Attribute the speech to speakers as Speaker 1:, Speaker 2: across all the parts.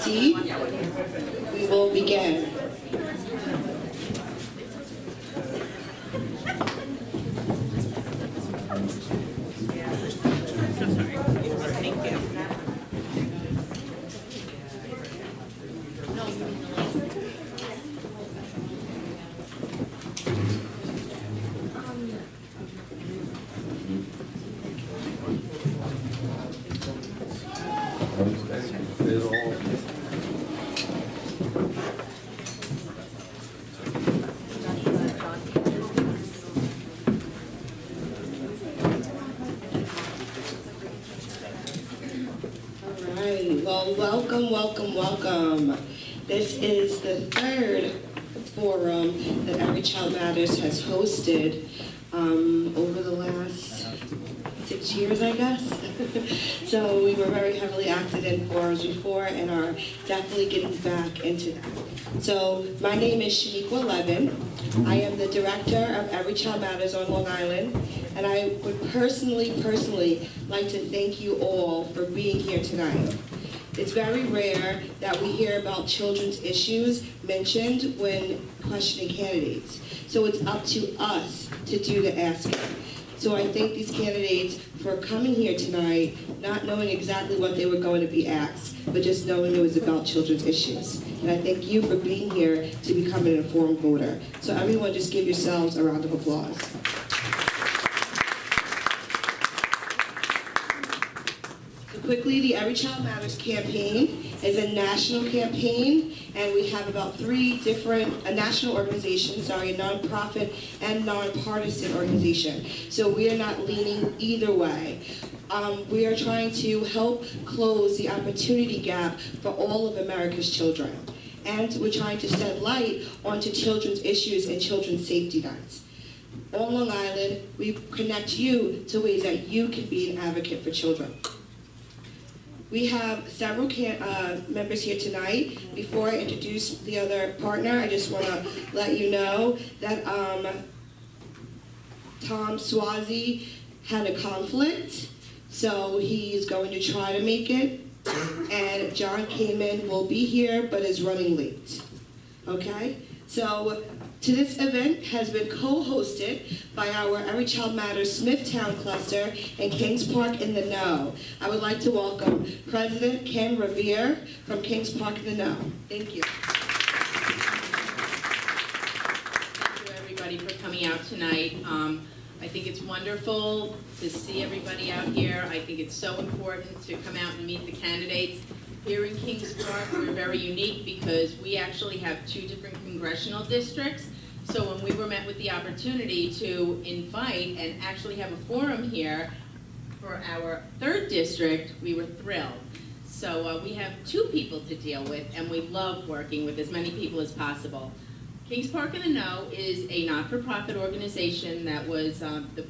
Speaker 1: seat, we will begin. Well, welcome. This is the third forum that Every Child Matters has hosted over the last 6 years, I guess. So we were very heavily active in forums before and are definitely getting back into that. So my name is Shaniqua Levin. I am the director of Every Child Matters on Long Island, and I would personally like to thank you all for being here tonight. It's very rare that we hear about children's issues mentioned when questioning candidates. So it's up to us to do the asking. So I thank these candidates for coming here tonight, not knowing exactly what they were going to be asked, but just knowing it was about children's issues. And I thank you for being here to become an informed voter. So everyone just give yourselves a round of applause. Quickly, the Every Child Matters campaign is a national campaign, and we have about a national organization, a nonprofit and nonpartisan organization. So we are not leaning either way. We are trying to help close the opportunity gap for all of America's children. And we're trying to shed light onto children's issues and children's safety nets. On Long Island, we connect you to ways that you can be an advocate for children. We have several members here tonight. Before I introduce the other partner, I just want to let you know that Tom Swazi had a conflict, so he's going to try to make it. And John Kamen will be here, but is running late. Okay? So this event has been co-hosted by our Every Child Matters Smithtown cluster and Kings Park in the Know. I would like to welcome President Ken Revere from Kings Park in the Know. Thank you.
Speaker 2: Thank you, everybody, for coming out tonight. I think it's wonderful to see everybody out here. I think it's so important to come out and meet the candidates. Here in Kings Park, we're very unique because we actually have 2 different congressional districts. So when we were met with the opportunity to invite and actually have a forum here for our 3rd district, we were thrilled. So we have 2 people to deal with, and we love working with as many people as possible. Kings Park in the Know is a not-for-profit organization that was,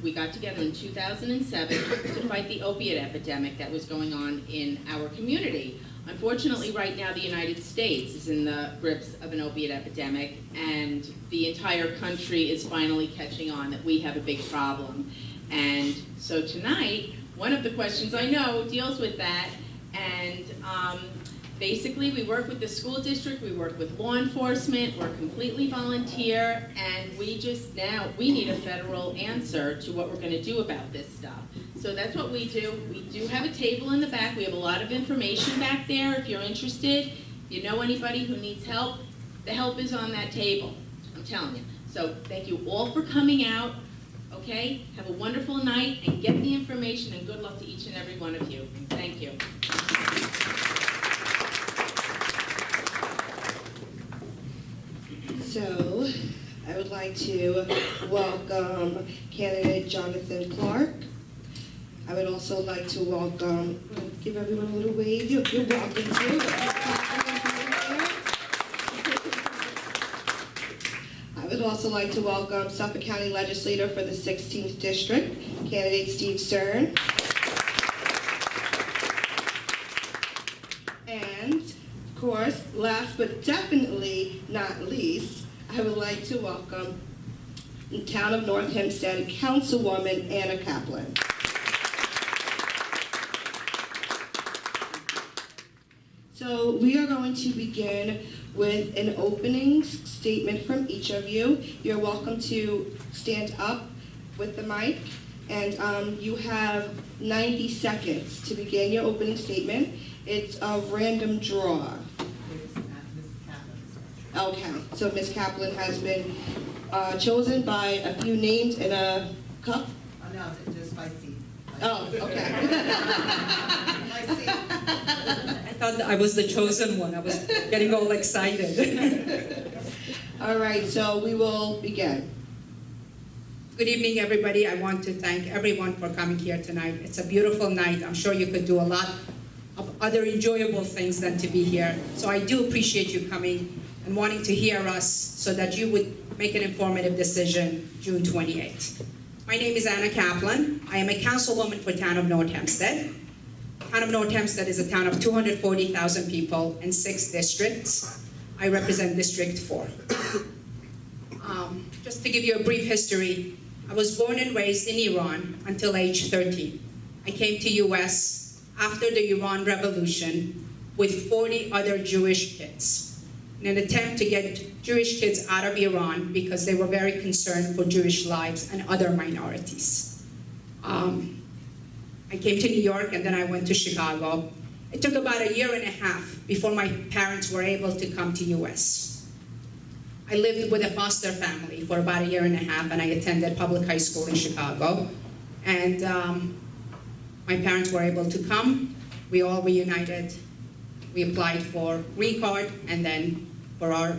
Speaker 2: we got together in 2007 to fight the opiate epidemic that was going on in our community. Unfortunately, right now, the United States is in the grips of an opiate epidemic, and the entire country is finally catching on that we have a big problem. And so tonight, one of the questions I know deals with that, and basically we work with the school district, we work with law enforcement, we're completely volunteer, and we need a federal answer to what we're going to do about this stuff. So that's what we do. We do have a table in the back. We have a lot of information back there. If you're interested, if you know anybody who needs help, the help is on that table. I'm telling you. So thank you all for coming out. Okay? Have a wonderful night and get the information, and good luck to each and every one of you. Thank you.
Speaker 1: So I would like to welcome candidate Jonathan Clark. I would also like to welcome, give everyone a little wave. You're welcome to. I would also like to welcome Suffolk County Legislator for the 16th District, candidate Steve Stern. And, of course, last but definitely not least, I would like to welcome the Town of North Hempstead Councilwoman Anna Kaplan. So we are going to begin with an opening statement from each of you. You're welcome to stand up with the mic, and you have 90 seconds to begin your opening statement. It's a random draw. Okay, so Ms. Kaplan has been chosen by a few names in a cup?
Speaker 3: Oh, no, just by seat.
Speaker 1: Oh, okay.
Speaker 3: By seat.
Speaker 4: I thought that I was the chosen one. I was getting all excited.
Speaker 1: All right, so we will begin.
Speaker 4: Good evening, everybody. I want to thank everyone for coming here tonight. It's a beautiful night. I'm sure you could do a lot of other enjoyable things than to be here. So I do appreciate you coming and wanting to hear us so that you would make an informative decision June 28th. My name is Anna Kaplan. I am a councilwoman for town of North Hempstead. Town of North Hempstead is a town of 240,000 people and 6 districts. I represent District 4. Just to give you a brief history, I was born and raised in Iran until age 13. I came to US after the Iran Revolution with 40 other Jewish kids in an attempt to get Jewish kids out of Iran because they were very concerned for Jewish lives and other minorities. I came to New York and then I went to Chicago. It took about a year and a half before my parents were able to come to US. I lived with a foster family for about a year and a half, and I attended public high school in Chicago. And my parents were able to come. We all reunited. We applied for green card and then for our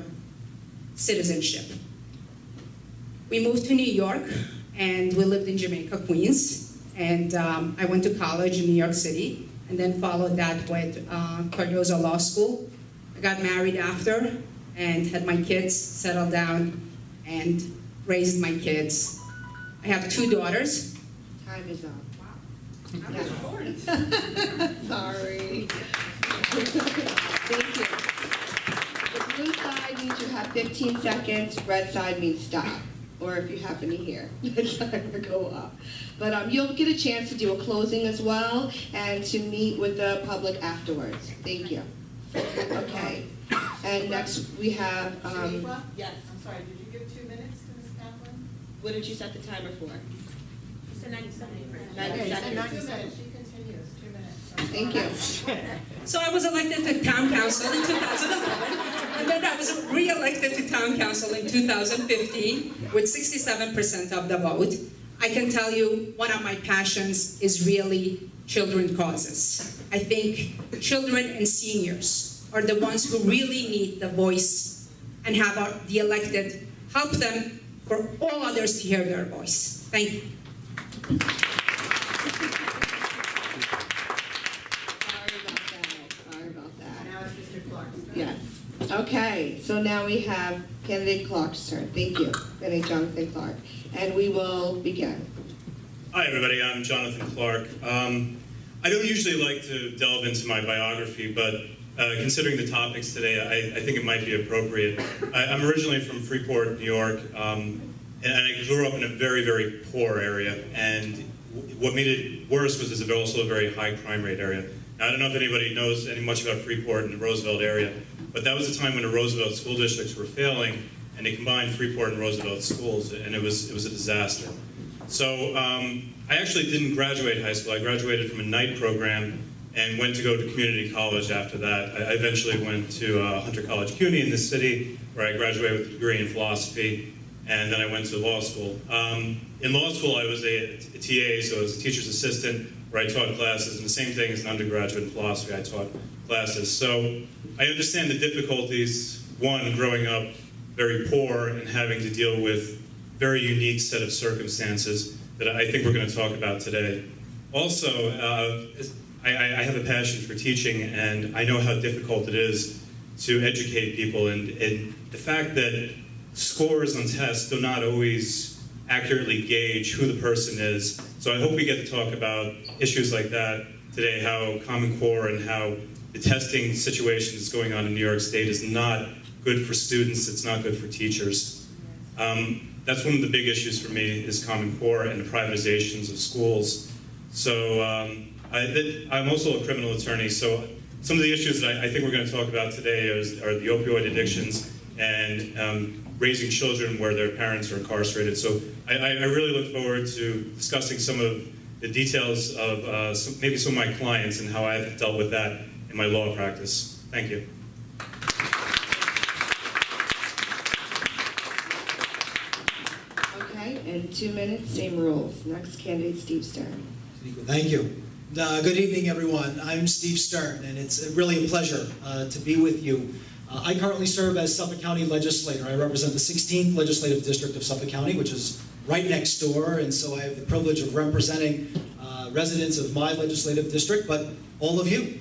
Speaker 4: citizenship. We moved to New York, and we lived in Jamaica, Queens. And I went to college in New York City, and then followed that with Cardozo Law School. I got married after, and had my kids, settled down, and raised my kids. I have 2 daughters.
Speaker 1: Time is up.
Speaker 2: Wow. That was short.
Speaker 1: Sorry. Thank you. The blue side means you have 15 seconds, red side means stop, or if you happen to hear, the timer go up. But you'll get a chance to do a closing as well, and to meet with the public afterwards. Thank you. Okay. And next we have,
Speaker 3: Shaniqua? Yes, I'm sorry, did you give 2 minutes to Ms. Kaplan?
Speaker 1: what did you set the timer for?
Speaker 2: It's a 97.
Speaker 1: 90
Speaker 3: Okay,
Speaker 1: seconds.
Speaker 3: 2 minutes, she continues, 2 minutes.
Speaker 1: Thank you.
Speaker 4: So I was elected to town council in 2011, and then I was re-elected to town council in 2015 with 67% of the vote. I can tell you one of my passions is really children causes. I think children and seniors are the ones who really need the voice and have the elected help them for all others to hear their voice. Thank you.
Speaker 1: Sorry about that.
Speaker 3: Now it's Mr. Clark's turn.
Speaker 1: Yes. Okay, so now we have candidate Clark's turn. Thank you, candidate Jonathan Clark. And we will begin.
Speaker 5: Hi, everybody. I'm Jonathan Clark. I don't usually like to delve into my biography, but considering the topics today, I think it might be appropriate. I'm originally from Freeport, New York, and I grew up in a very, very poor area. And what made it worse was it's also a very high crime rate area. Now, I don't know if anybody knows much about Freeport and the Roosevelt area, but that was a time when the Roosevelt school districts were failing, and they combined Freeport and Roosevelt schools, and it was a disaster. So I actually didn't graduate high school. I graduated from a night program and went to go to community college after that. I eventually went to Hunter College CUNY in this city, where I graduated with a degree in philosophy, and then I went to law school. In law school, I was a TA, so I was a teacher's assistant, where I taught classes, and the same thing as an undergraduate in philosophy, I taught classes. So I understand the difficulties, one, growing up very poor and having to deal with very unique set of circumstances that I think we're going to talk about today. Also, I have a passion for teaching, and I know how difficult it is to educate people, and the fact that scores on tests do not always accurately gauge who the person is. So I hope we get to talk about issues like that today, how Common Core and how the testing situation that's going on in New York State is not good for students, it's not good for teachers. That's one of the big issues for me is Common Core and the privatizations of schools. So I'm also a criminal attorney, so Some of the issues that I think we're going to talk about today are the opioid addictions and raising children where their parents are incarcerated. So I really look forward to discussing some of the details of maybe some of my clients and how I've dealt with that in my law practice. Thank you.
Speaker 1: Okay, in 2 minutes, same rules. Next candidate, Steve Stern.
Speaker 6: Thank you. Good evening, everyone. I'm Steve Stern, and it's really a pleasure to be with you. I currently serve as Suffolk County legislator. I represent the 16th legislative district of Suffolk County, which is right next door, and so I have the privilege of representing residents of my legislative district, but all of you,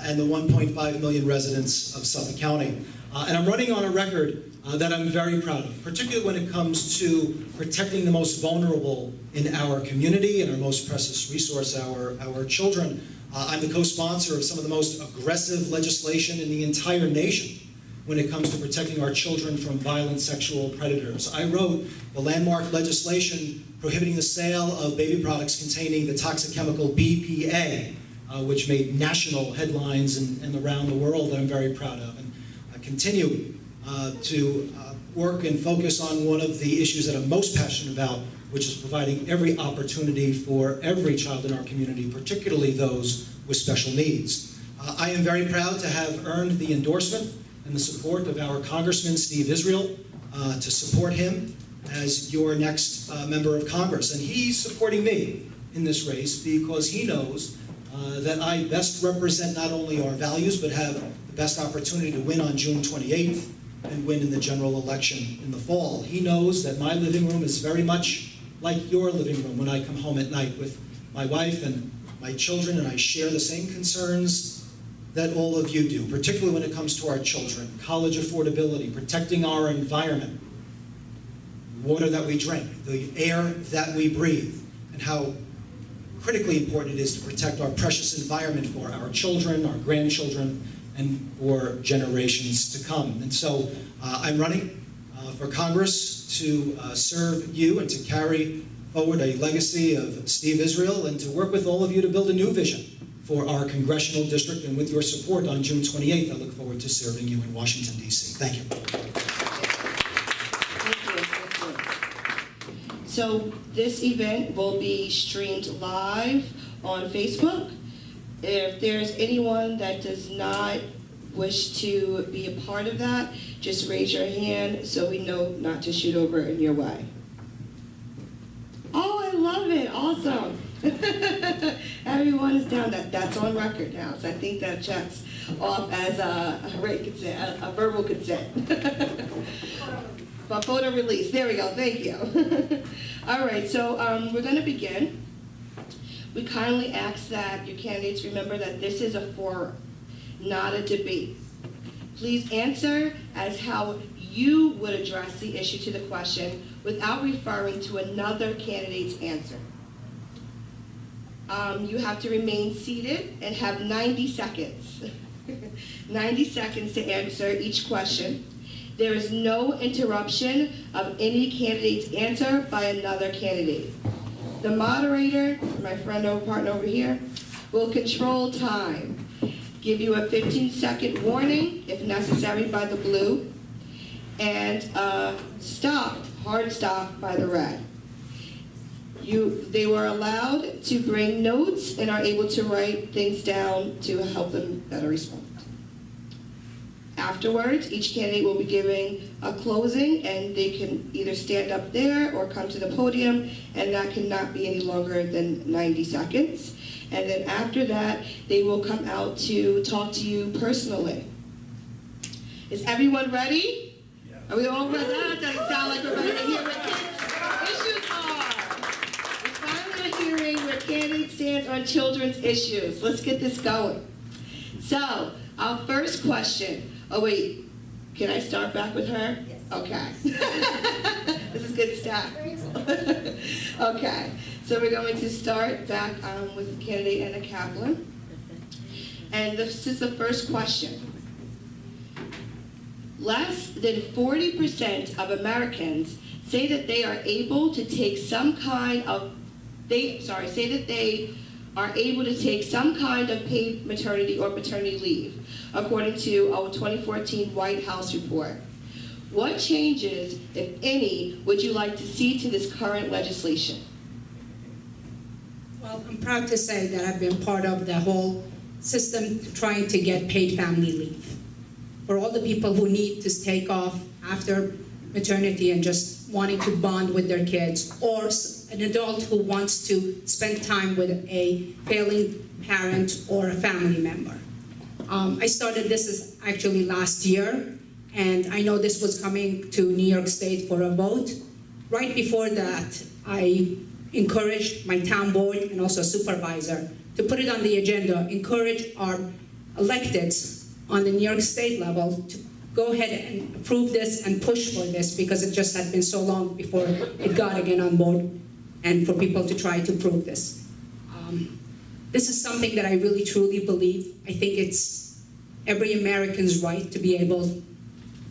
Speaker 6: and the 1.5 million residents of Suffolk County. And I'm running on a record that I'm very proud of, particularly when it comes to protecting the most vulnerable in our community and our most precious resource, our children. I'm the co-sponsor of some of the most aggressive legislation in the entire nation when it comes to protecting our children from violent sexual predators. I wrote the landmark legislation prohibiting the sale of baby products containing the toxic chemical BPA, which made national headlines and around the world, that I'm very proud of. And I continue to work and focus on one of the issues that I'm most passionate about, which is providing every opportunity for every child in our community, particularly those with special needs. I am very proud to have earned the endorsement and the support of our Congressman Steve Israel to support him as your next member of Congress. And he's supporting me in this race because he knows that I best represent not only our values, but have the best opportunity to win on June 28th and win in the general election in the fall. He knows that my living room is very much like your living room when I come home at night with my wife and my children, and I share the same concerns that all of you do, particularly when it comes to our children, college affordability, protecting our environment, water that we drink, the air that we breathe, and how critically important it is to protect our precious environment for our children, our grandchildren, and for generations to come. And so I'm running for Congress to serve you and to carry forward a legacy of Steve Israel and to work with all of you to build a new vision for our congressional district. And with your support on June 28th, I look forward to serving you in Washington, D.C. Thank you.
Speaker 1: Thank you. So this event will be streamed live on Facebook. If there's anyone that does not wish to be a part of that, just raise your hand so we know not to shoot over in your way. Oh, I love it. Awesome. Everyone is down. That's on record now, so I think that checks off as a verbal consent. But photo release. There we go. Thank you. All right, so we're going to begin. We kindly ask that your candidates remember that this is a forum, not a debate. Please answer as how you would address the issue to the question without referring to another candidate's answer. You have to remain seated and have 90 seconds. 90 seconds to answer each question. There is no interruption of any candidate's answer by another candidate. The moderator, my partner over here, will control time. Give you a 15-second warning, if necessary, by the blue, and hard stop by the red. They were allowed to bring notes and are able to write things down to help them better respond. Afterwards, each candidate will be giving a closing, and they can either stand up there or come to the podium, and that cannot be any longer than 90 seconds. And then after that, they will come out to talk to you personally. Is everyone ready? Yeah. Are we all ready? That doesn't sound like we're ready to hear what kids' issues are. We finally are hearing where candidates stand on children's issues. Let's get this going. So, our first question. Oh wait, can I start back with her? Yes. Okay. This is good stuff. Okay, so we're going to start back with candidate Anna Kaplan. And this is the first question. Less than 40% of Americans say that they are able to take some kind of, say that they are able to take some kind of paid maternity or paternity leave, according to our 2014 White House report. What changes, if any, would you like to see to this current legislation?
Speaker 4: Well, I'm proud to say that I've been part of the whole system trying to get paid family leave. For all the people who need to take off after maternity and just wanting to bond with their kids, or an adult who wants to spend time with a failing parent or a family member. I started this actually last year, and I know this was coming to New York State for a vote. Right before that, I encouraged my town board and also supervisor to put it on the agenda, encourage our electeds on the New York State level to go ahead and approve this and push for this, because it just had been so long before it got again on board, and for people to try to prove this. This is something that I really truly believe. I think it's every American's right to be able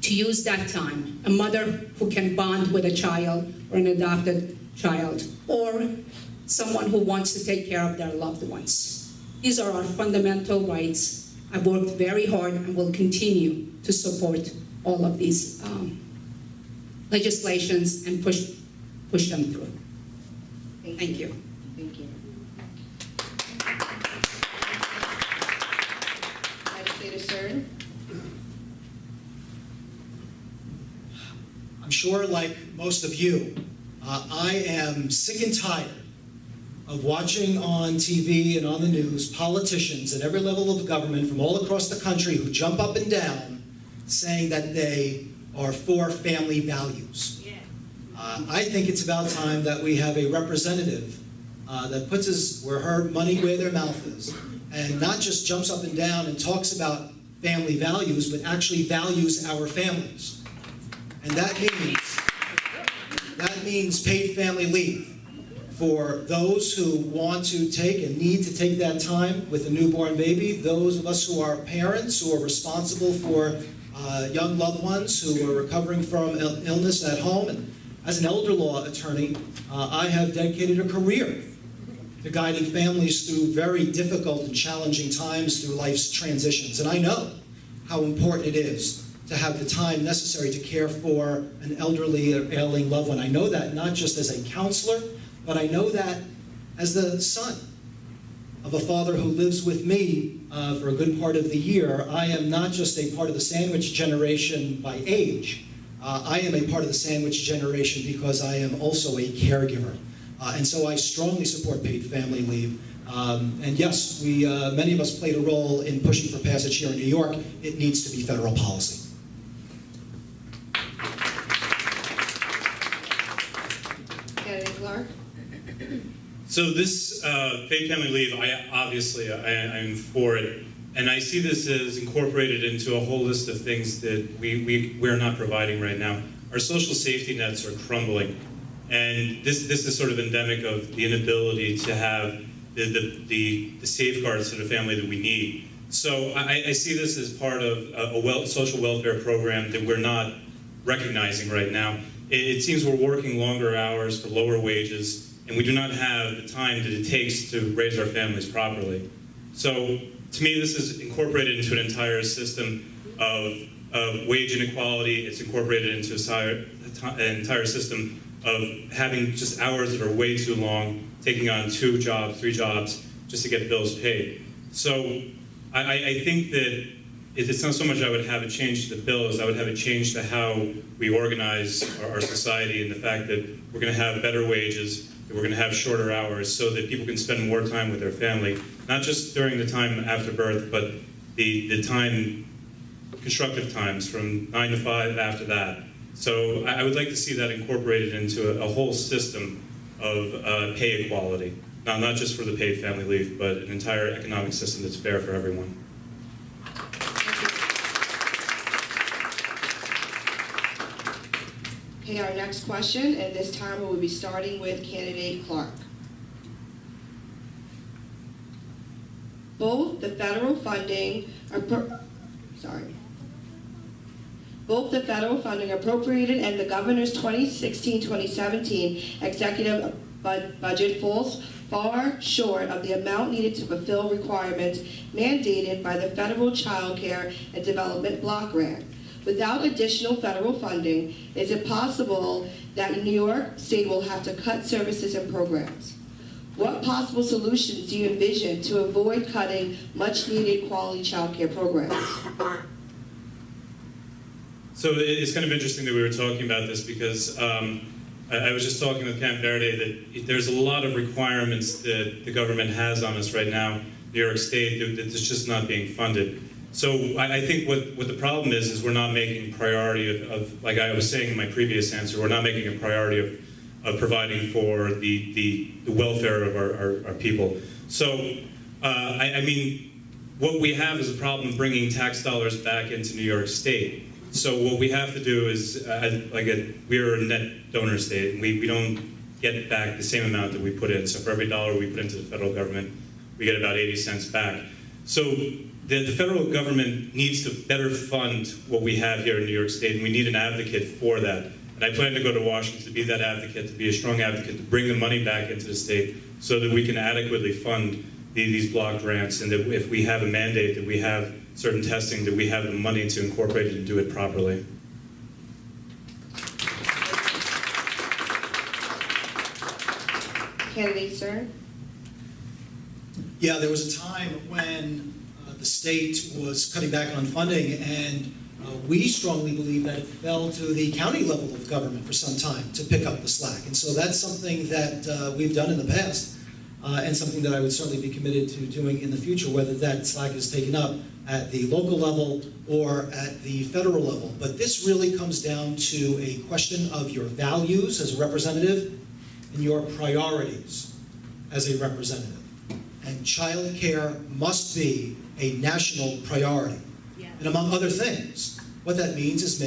Speaker 4: to use that time. A mother who can bond with a child or an adopted child, or someone who wants to take care of their loved ones. These are our fundamental rights. I've worked very hard and will continue to support all of these legislations and push them through. Thank you.
Speaker 1: Thank you. Legislator Stern?
Speaker 6: I'm sure, like most of you, I am sick and tired of watching on TV and on the news politicians at every level of government from all across the country who jump up and down saying that they are for family values. I think it's about time that we have a representative that puts her money where their mouth is, and not just jumps up and down and talks about family values, but actually values our families. And that means paid family leave for those who want to take and need to take that time with a newborn baby, those of us who are parents, who are responsible for young loved ones who are recovering from illness at home. And as an elder law attorney, I have dedicated a career to guiding families through very difficult and challenging times through life's transitions. And I know how important it is to have the time necessary to care for an elderly or ailing loved one. I know that not just as a counselor, but I know that as the son of a father who lives with me for a good part of the year. I am not just a part of the sandwich generation by age. I am a part of the sandwich generation because I am also a caregiver. And so I strongly support paid family leave. And yes, many of us played a role in pushing for passage here in New York. It needs to be federal policy.
Speaker 1: Kennedy Clark?
Speaker 5: So this paid family leave, I'm for it. And I see this as incorporated into a whole list of things that we're not providing right now. Our social safety nets are crumbling. And this is sort of endemic of the inability to have the safeguards to the family that we need. So I see this as part of a social welfare program that we're not recognizing right now. It seems we're working longer hours for lower wages, and we do not have the time that it takes to raise our families properly. So to me, this is incorporated into an entire system of wage inequality. It's incorporated into an entire system of having just hours that are way too long, taking on 2 jobs, 3 jobs, just to get bills paid. So I think that it's not so much I would have a change to the bills, I would have a change to how we organize our society, and the fact that we're going to have better wages, that we're going to have shorter hours, so that people can spend more time with their family, not just during the time after birth, but the time, constructive times from 9 to 5 after that. So I would like to see that incorporated into a whole system of pay equality. Now, not just for the paid family leave, but an entire economic system that's fair for everyone.
Speaker 1: Okay, our next question, and this time we will be starting with candidate Clark. Both the federal funding appropriated and the governor's 2016-2017 executive budget falls far short of the amount needed to fulfill requirements mandated by the Federal Child Care and Development Block Grant. Without additional federal funding, is it possible that New York State will have to cut services and programs? What possible solutions do you envision to avoid cutting much-needed quality child care programs?
Speaker 5: So it's kind of interesting that we were talking about this because I was just talking with Camp Verde that there's a lot of requirements that the government has on us right now, New York State, that's just not being funded. So I think what the problem is we're not making priority of, like I was saying in my previous answer, we're not making a priority of providing for the welfare of our people. So, I mean, what we have is a problem bringing tax dollars back into New York State. So what we have to do is, we're a net donor state, and we don't get back the same amount that we put in. So for every dollar we put into the federal government, we get about 80 cents back. So the federal government needs to better fund what we have here in New York State, and we need an advocate for that. And I plan to go to Washington to be that advocate, to be a strong advocate, to bring the money back into the state so that we can adequately fund these block grants, and that if we have a mandate, that we have certain testing, that we have the money to incorporate it and do it properly.
Speaker 1: Candidate, sir?
Speaker 6: Yeah, there was a time when the state was cutting back on funding, and we strongly believe that it fell to the county level of government for some time to pick up the slack. And so that's something that we've done in the past, and something that I would certainly be committed to doing in the future, whether that slack is taken up at the local level or at the federal level. But this really comes down to a question of your values as a representative and your priorities as a representative. And child care must be a national priority.
Speaker 2: Yeah.
Speaker 6: And among other things, what that means is making